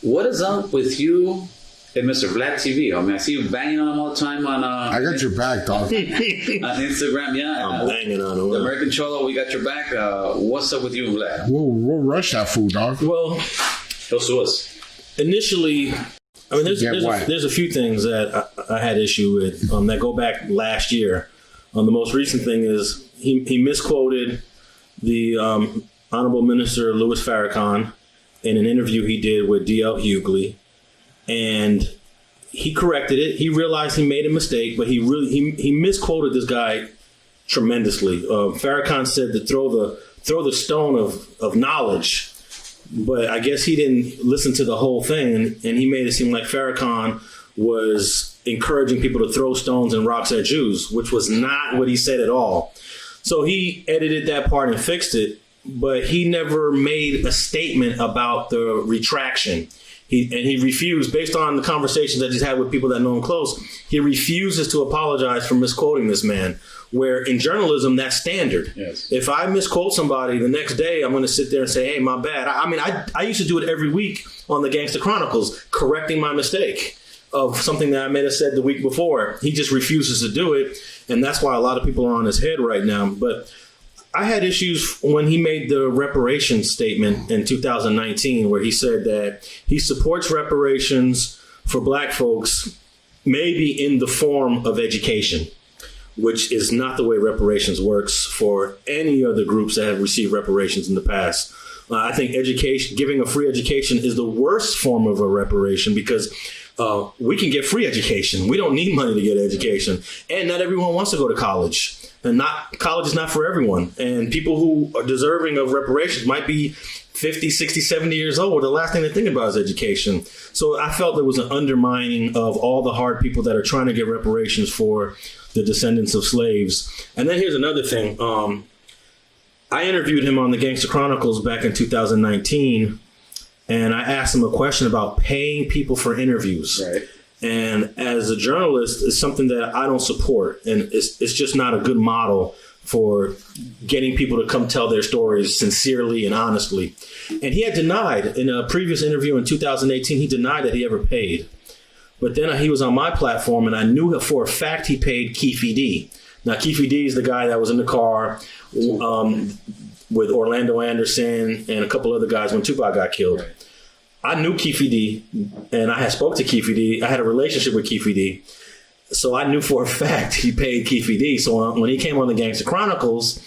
what is up with you and Mr. Vlad TV? I mean, I see you banging on him all the time on... I got your back, dog. On Instagram, yeah. I'm banging on him. The American Cholo, we got your back. What's up with you and Vlad? We'll rush that food, dog. Well, he'll sue us. Initially, I mean, there's a few things that I had issue with that go back last year. The most recent thing is he misquoted the Honorable Minister Louis Farrakhan in an interview he did with D.L. Hughley, and he corrected it. He realized he made a mistake, but he misquoted this guy tremendously. Farrakhan said to throw the stone of knowledge, but I guess he didn't listen to the whole thing, and he made it seem like Farrakhan was encouraging people to throw stones and rocks at Jews, which was not what he said at all. So he edited that part and fixed it, but he never made a statement about the retraction. He refused, based on the conversations that he's had with people that know him close, he refuses to apologize for misquoting this man, where in journalism, that's standard. Yes. If I misquote somebody, the next day I'm going to sit there and say, hey, my bad. I used to do it every week on the Gangsta Chronicles, correcting my mistake of something that I may have said the week before. He just refuses to do it, and that's why a lot of people are on his head right now. But I had issues when he made the reparations statement in 2019, where he said that he supports reparations for black folks, maybe in the form of education, which is not the way reparations works for any other groups that have received reparations in the past. I think education, giving a free education, is the worst form of a reparation because we can get free education. We don't need money to get education. And not everyone wants to go to college. And college is not for everyone. And people who are deserving of reparations might be 50, 60, 70 years old. The last thing they think about is education. So I felt there was an undermining of all the hard people that are trying to get reparations for the descendants of slaves. And then here's another thing. I interviewed him on the Gangsta Chronicles back in 2019. And I asked him a question about paying people for interviews. Right. And as a journalist, it's something that I don't support. And it's just not a good model for getting people to come tell their stories sincerely and honestly. And he had denied in a previous interview in 2018, he denied that he ever paid. But then he was on my platform and I knew for a fact he paid Keefe D. Now, Keefe D is the guy that was in the car with Orlando Anderson and a couple other guys when Tupac got killed. Right. I knew Keefe D, and I had spoke to Keefe D. I had a relationship with Keefe D. So I knew for a fact he paid Keefe D. So when he came on the Gangsta Chronicles,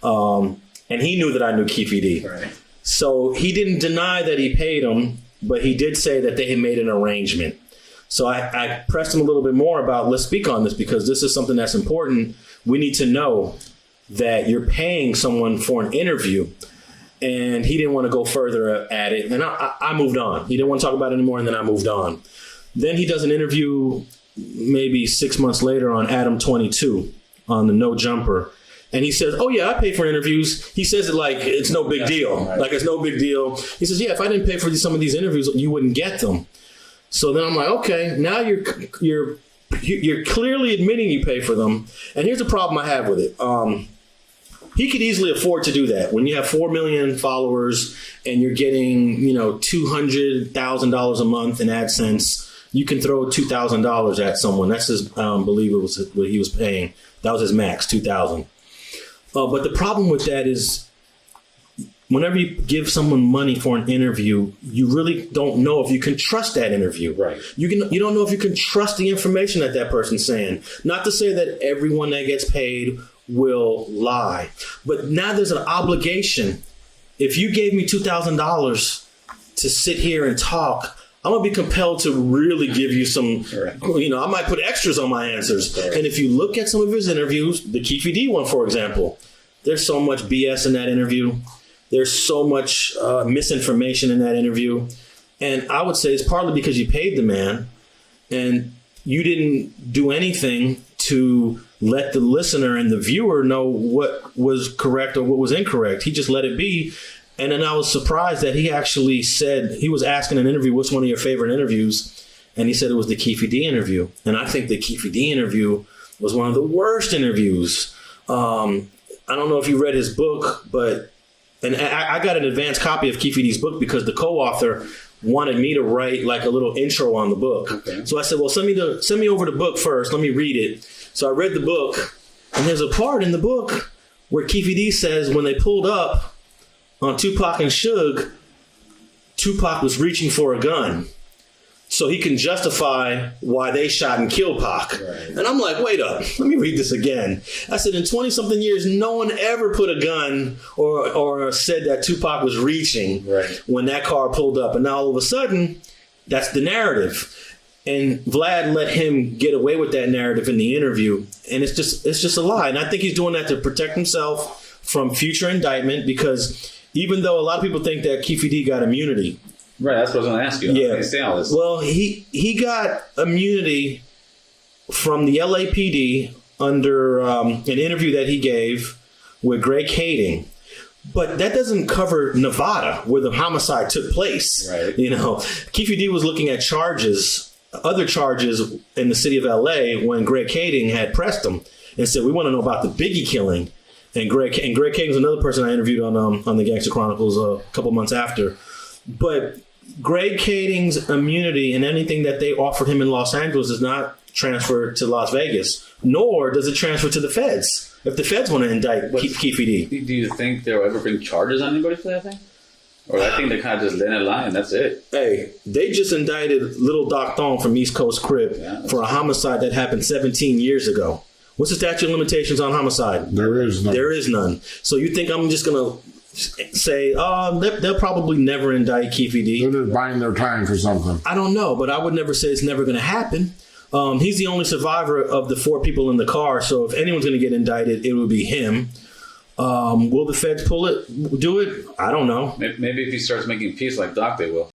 and he knew that I knew Keefe D. Right. So he didn't deny that he paid him, but he did say that they had made an arrangement. So I pressed him a little bit more about, let's speak on this because this is something that's important. We need to know that you're paying someone for an interview. And he didn't want to go further at it. And I moved on. He didn't want to talk about it anymore, and then I moved on. Then he does an interview maybe 6 months later on Adam 22 on the No Jumper. And he says, oh, yeah, I pay for interviews. He says it like it's no big deal. Right. Like it's no big deal. He says, yeah, if I didn't pay for some of these interviews, you wouldn't get them. So then I'm like, okay, now you're clearly admitting you pay for them. And here's the problem I have with it. He could easily afford to do that. When you have 4 million followers and you're getting, $200,000 a month in AdSense, you can throw $2,000 at someone. That's his, believe it was what he was paying. That was his max, $2,000. But the problem with that is whenever you give someone money for an interview, you really don't know if you can trust that interview. Right. You don't know if you can trust the information that person's saying. Not to say that everyone that gets paid will lie. But now there's an obligation. If you gave me $2,000 to sit here and talk, I'm going to be compelled to really give you some, I might put extras on my answers. And if you look at some of his interviews, the Keefe D one, for example, there's so much BS in that interview. There's so much misinformation in that interview. And I would say it's partly because you paid the man and you didn't do anything to let the listener and the viewer know what was correct or what was incorrect. He just let it be. And then I was surprised that he actually said, he was asking an interview, what's one of your favorite interviews? And he said it was the Keefe D interview. And I think the Keefe D interview was one of the worst interviews. I don't know if you read his book, but I got an advanced copy of Keefe D's book because the co-author wanted me to write like a little intro on the book. Okay. So I said, well, send me over the book first. Let me read it. So I read the book, and there's a part in the book where Keefe D says when they pulled up on Tupac and Suge, Tupac was reaching for a gun. So he can justify why they shot and killed Pac. Right. And I'm like, wait up, let me read this again. I said, in 20-something years, no one ever put a gun or said that Tupac was reaching when that car pulled up. And now all of a sudden, that's the narrative. And Vlad let him get away with that narrative in the interview. And it's just a lie. And I think he's doing that to protect himself from future indictment, because even though a lot of people think that Keefe D got immunity. Right, that's what I was going to ask you. Yeah. How can you say all this? Well, he got immunity from the LAPD under an interview that he gave with Greg Kading. But that doesn't cover Nevada, where the homicide took place. Right. You know, Keefe D was looking at other charges in the city of LA when Greg Kading had pressed him and said, we want to know about the Biggie killing. And Greg Kading's another person I interviewed on the Gangster Chronicles a couple months after. But Greg Kading's immunity and anything that they offered him in Los Angeles is not transferred to Las Vegas, nor does it transfer to the feds. If the feds want to indict Keefe D. Do you think there will ever bring charges on anybody for that thing? Or I think they kind of just let it lie and that's it. Hey, they just indicted Little Doc Thong from East Coast Crip for a homicide that happened 17 years ago. What's the statute of limitations on homicide? There is none. There is none. So you think I'm just going to say, they'll probably never indict Keefe D? They're just buying their time for something. I don't know, but I would never say it's never going to happen. He's the only survivor of the 4 people in the car, so if anyone's going to get indicted, it would be him. Will the feds do it? I don't know. Maybe if he starts making peace like Doc, they will.